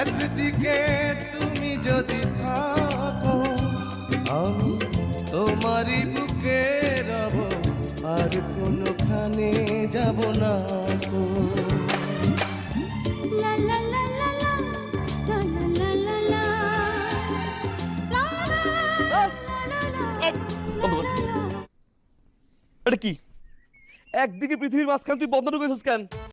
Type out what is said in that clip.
একদিকে তুমি যদি থাকো আমি তোমারই বুকে রব, আর কোনোখানে যাব না গো। লা লা লা লা লা, লা লা লা লা লা, লা লা লা লা লা। এটা কি? একদিকে পৃথিবীর মাঝখান, তুই বন্ধ ঢুকেছিস কেন?